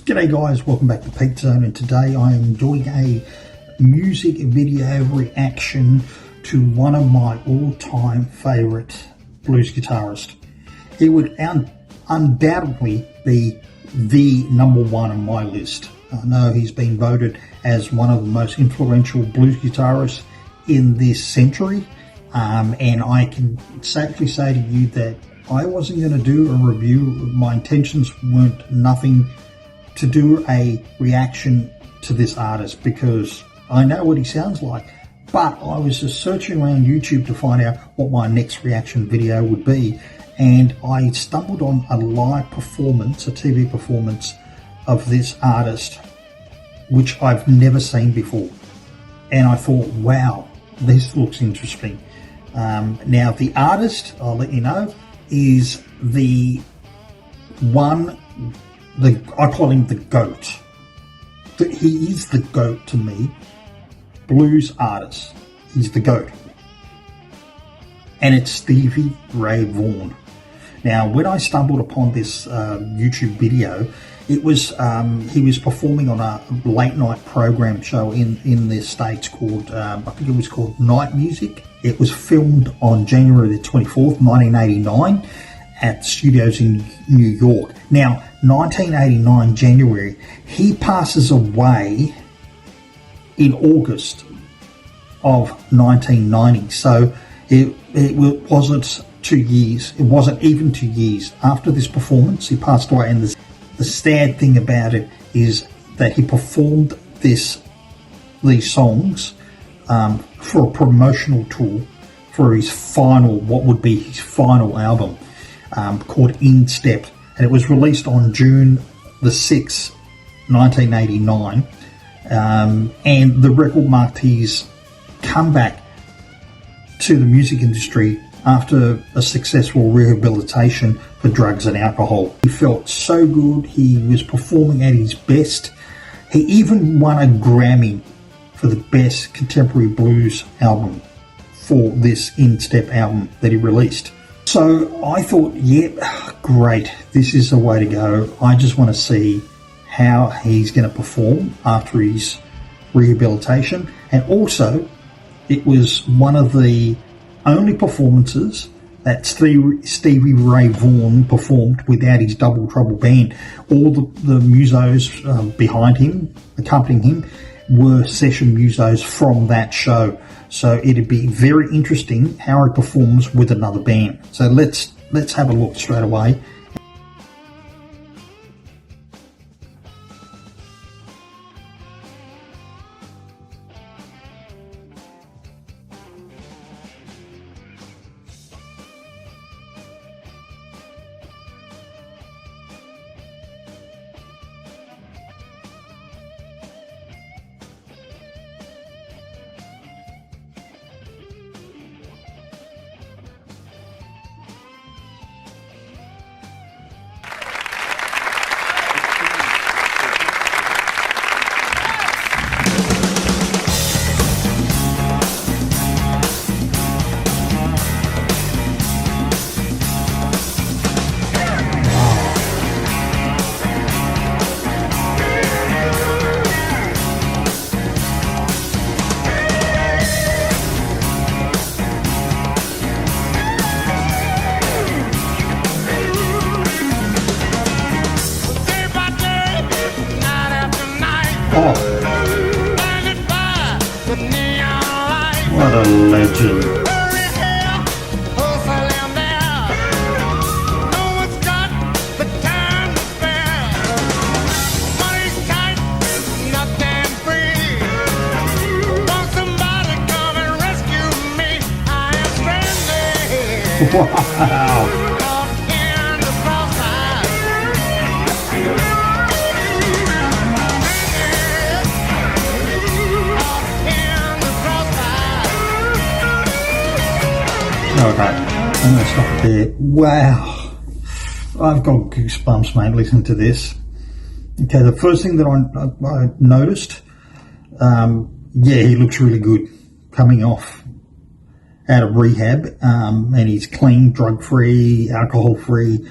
G'day guys, welcome back to Pete Zone, and today I am doing a music video reaction to one of my all-time favourite blues guitarists. He would undoubtedly be the number one on my list. I know he's been voted as one of the most influential blues guitarists in this century, and I can safely say to you that I wasn't going to do a review. My intentions weren't nothing to do a reaction to this artist because I know what he sounds like, but I was just searching around YouTube to find out what my next reaction video would be, and I stumbled on a live performance, a TV performance of this artist, which I've never seen before, and I thought, wow, this looks interesting. Now the artist, I'll let you know, is the one, I call him the GOAT. He is the GOAT to me, blues artist. He's the GOAT. And it's Stevie Ray Vaughan. Now, when I stumbled upon this YouTube video, it was he was performing on a late night program show in the States called, I think it was called Night Music. It was filmed on January the 24th, 1989 at studios in New York. Now, 1989 January, he passes away in August of 1990. So it wasn't 2 years. It wasn't even 2 years after this performance. He passed away, and the sad thing about it is that he performed these songs for a promotional tour for his final, what would be his final album, called In Step, and it was released on June the 6th, 1989, and the record marked his comeback to the music industry after a successful rehabilitation for drugs and alcohol. He felt so good, he was performing at his best. He even won a Grammy for the best contemporary blues album for this In Step album that he released. So I thought, yeah, great, this is the way to go. I just want to see how he's going to perform after his rehabilitation. And also, it was one of the only performances that Stevie Ray Vaughan performed without his Double Trouble band. All the musos behind him, accompanying him, were session musos from that show. So it'd be very interesting how he performs with another band. So let's have a look straight away. Oh, what a legend. Wow. Okay, I'm going to stop there. Wow, I've got goosebumps, mate, listening to this. Okay, the first thing that I noticed, yeah, he looks really good coming off out of rehab, and he's clean, drug-free, alcohol-free.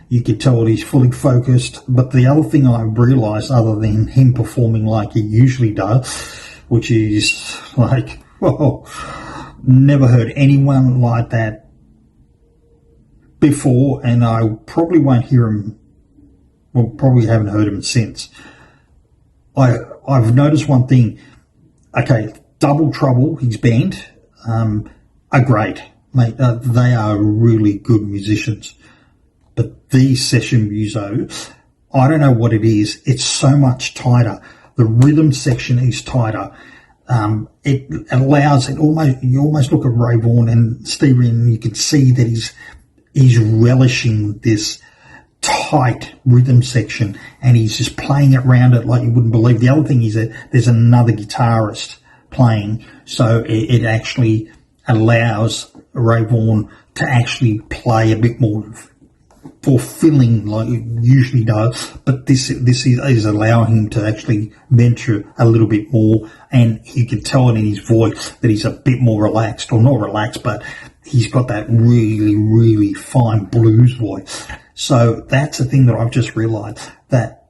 You could tell that he's fully focused. But the other thing I realised, other than him performing like he usually does, which is like, well, never heard anyone like that before, and I probably won't hear him, well, probably haven't heard him since. I've noticed one thing. Okay, Double Trouble, his band, are great, mate. They are really good musicians. But these session musos, I don't know what it is. It's so much tighter. The rhythm section is tighter. It allows it almost. You almost look at Ray Vaughan and Stevie, and you can see that he's relishing this tight rhythm section, and he's just playing it around it like you wouldn't believe. The other thing is that there's another guitarist playing, so it actually allows Ray Vaughan to actually play a bit more fulfilling like it usually does, but this is allowing him to actually venture a little bit more, and you can tell it in his voice that he's a bit more relaxed, or not relaxed, but he's got that really, really fine blues voice. So that's the thing that I've just realised, that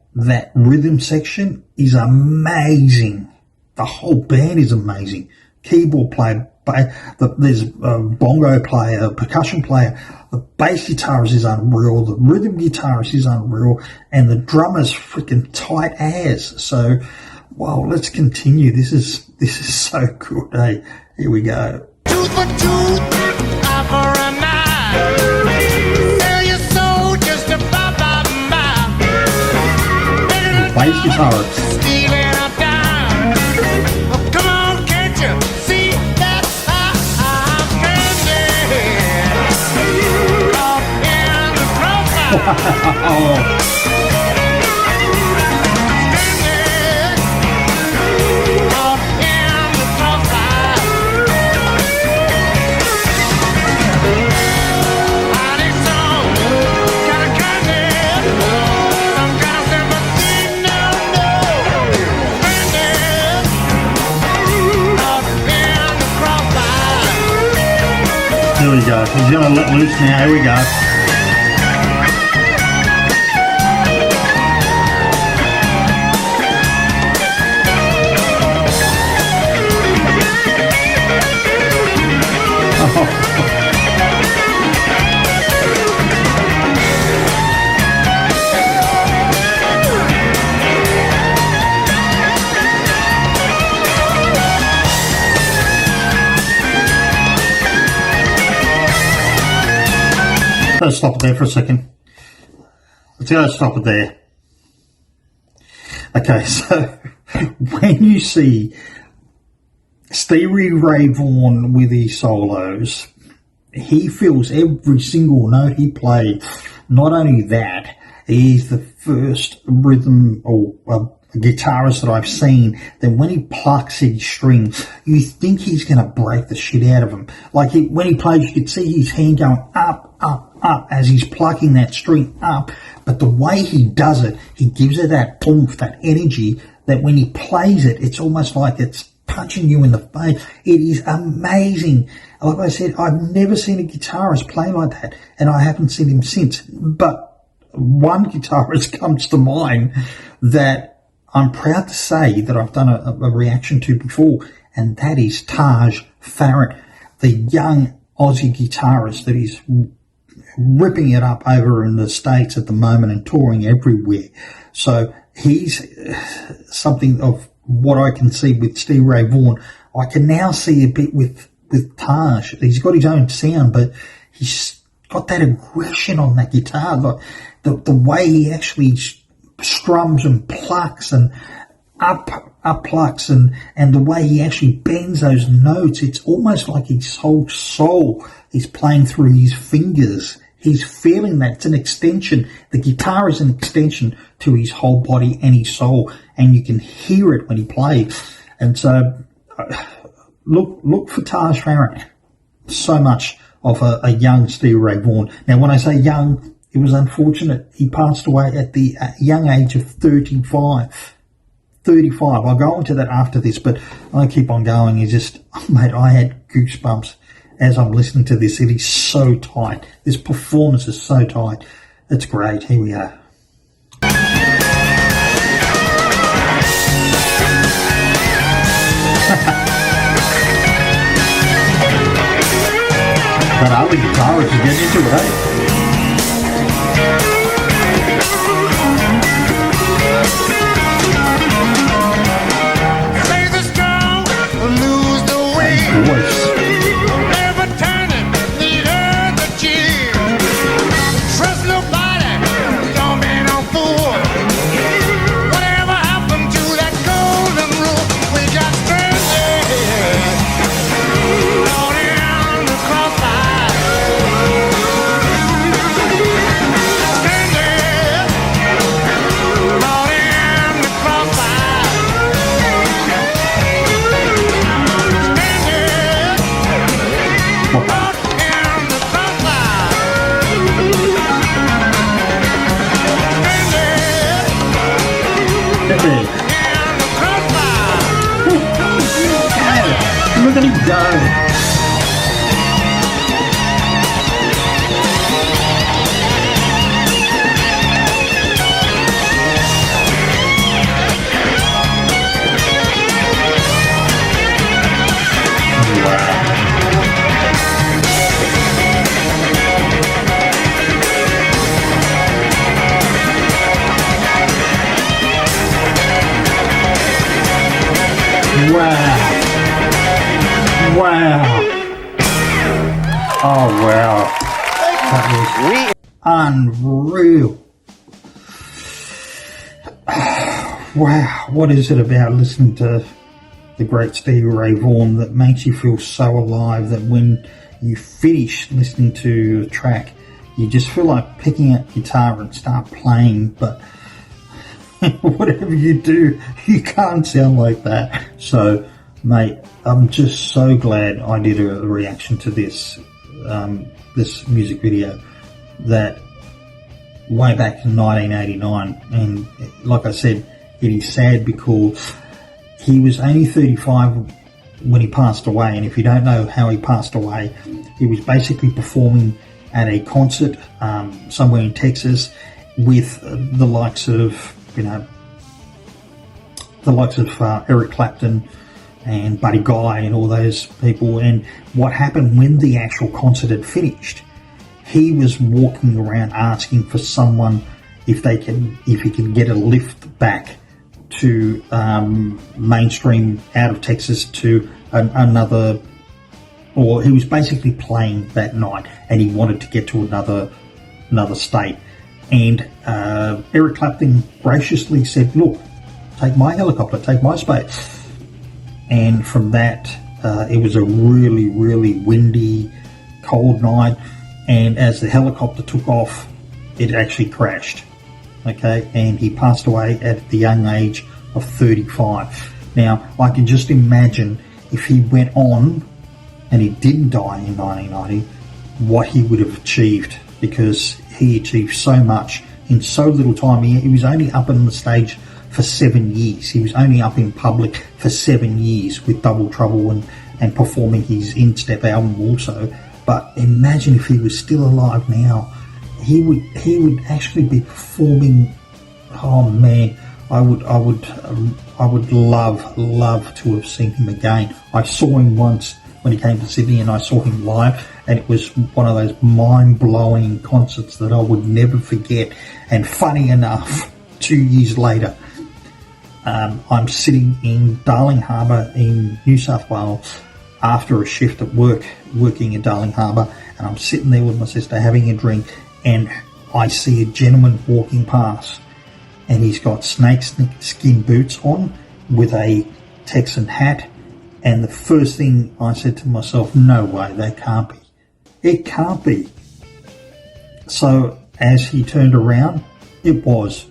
rhythm section is amazing. The whole band is amazing. Keyboard player, there's a bongo player, percussion player, the bass guitarist is unreal, the rhythm guitarist is unreal, and the drummer's freaking tight as. So, well, let's continue. This is so good. Hey, here we go. Tooth for tooth, eye for an eye. Sell your soul just to buy. The bass guitarist. Stealing a dime. Oh, come on, can't you see that I'm crazy? Caught in the crossfire. Here we go. He's going to let loose now. Here we go. Let's stop it there for a second. Let's stop it there. Okay, so when you see Stevie Ray Vaughan with his solos, he feels every single note he played. Not only that, he's the first rhythm or guitarist that I've seen that when he plucks his strings, you think he's going to break the shit out of him. Like when he plays, you can see his hand going up, up, up as he's plucking that string up. But the way he does it, he gives it that oomph, that energy, that when he plays it, it's almost like it's punching you in the face. It is amazing. Like I said, I've never seen a guitarist play like that, and I haven't seen him since. But one guitarist comes to mind that I'm proud to say that I've done a reaction to before, and that is Taj Farrant, the young Aussie guitarist that is ripping it up over in the States at the moment and touring everywhere. So he's something of what I can see with Stevie Ray Vaughan. I can now see a bit with Taj. He's got his own sound, but he's got that aggression on that guitar. Like the way he actually strums and plucks and up plucks and the way he actually bends those notes, it's almost like his whole soul is playing through his fingers. He's feeling that. It's an extension. The guitar is an extension to his whole body and his soul, and you can hear it when he plays. And so look for Taj Farrant. So much of a young Stevie Ray Vaughan. Now, when I say young, it was unfortunate. He passed away at the young age of 35. 35. I'll go into that after this, but I keep on going. It's just, mate, I had goosebumps as I'm listening to this. It is so tight. This performance is so tight. It's great. Here we are. That other guitarist is getting into it, eh? Say the strong lose the way. Voice. Never turning the earth to cheer. Trust nobody, don't be no fool. Whatever happened to that golden rule? We got stranded on in the crossfire. Stranded on in the crossfire. Look at him go. Wow. Wow. Oh, wow. That was unreal. Wow. What is it about listening to the great Stevie Ray Vaughan that makes you feel so alive that when you finish listening to a track, you just feel like picking up guitar and start playing, but whatever you do, you can't sound like that. So, mate, I'm just so glad I did a reaction to this this music video that way back in 1989. And like I said, it is sad because he was only 35 when he passed away. And if you don't know how he passed away, he was basically performing at a concert somewhere in Texas with the likes of, Eric Clapton and Buddy Guy and all those people. And what happened when the actual concert had finished, he was walking around asking for someone if he could get a lift back to mainstream out of Texas to another, or he was basically playing that night and he wanted to get to another state. And Eric Clapton graciously said, look, take my helicopter, take my space. And from that, it was a really, really windy, cold night. And as the helicopter took off, it actually crashed. Okay, and he passed away at the young age of 35. Now, I can just imagine if he went on and he didn't die in 1990, what he would have achieved, because he achieved so much in so little time. He was only up on the stage for 7 years. He was only up in public for 7 years with Double Trouble and performing his In-Step album also. But imagine if he was still alive now, he would actually be performing. Oh man, I would love to have seen him again. I saw him once when he came to Sydney, and I saw him live, and it was one of those mind-blowing concerts that I would never forget. And funny enough, 2 years later, I'm sitting in Darling Harbour in New South Wales after a shift at work, working in Darling Harbour, and I'm sitting there with my sister having a drink, and I see a gentleman walking past, and he's got snakeskin boots on with a Texan hat. And the first thing I said to myself, no way, that can't be. It can't be. So as he turned around, it was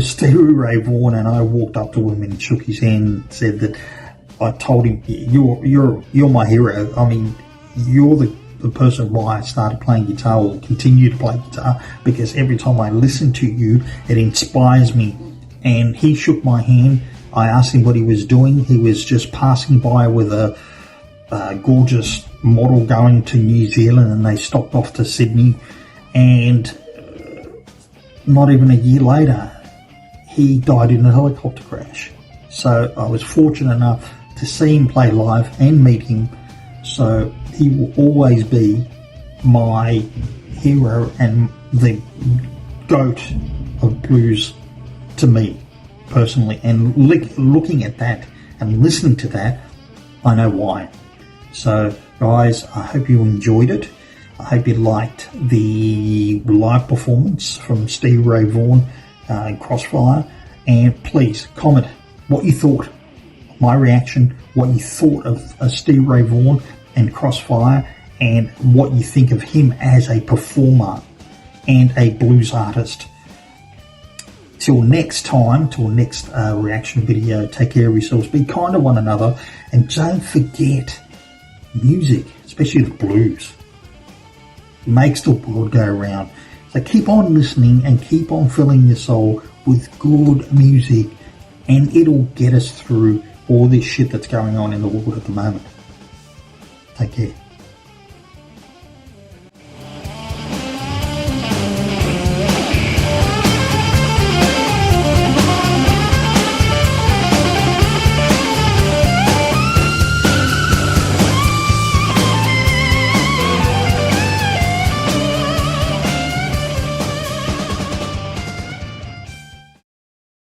Stevie Ray Vaughan, and I walked up to him and shook his hand and said that I told him, you're my hero. I mean, you're the person why I started playing guitar or continue to play guitar, because every time I listen to you, it inspires me. And he shook my hand. I asked him what he was doing. He was just passing by with a gorgeous model going to New Zealand, and they stopped off to Sydney. And not even a year later, he died in a helicopter crash. So I was fortunate enough to see him play live and meet him. So he will always be my hero and the GOAT of blues to me personally. And looking at that and listening to that, I know why. So guys, I hope you enjoyed it. I hope you liked the live performance from Stevie Ray Vaughan in Crossfire. And please comment what you thought, my reaction, what you thought of Stevie Ray Vaughan and Crossfire, and what you think of him as a performer and a blues artist. Till next time, till next reaction video, take care of yourselves, be kind to one another, and don't forget, music, especially the blues, makes the world go round. So keep on listening and keep on filling your soul with good music, and it'll get us through all this shit that's going on in the world at the moment. Take care.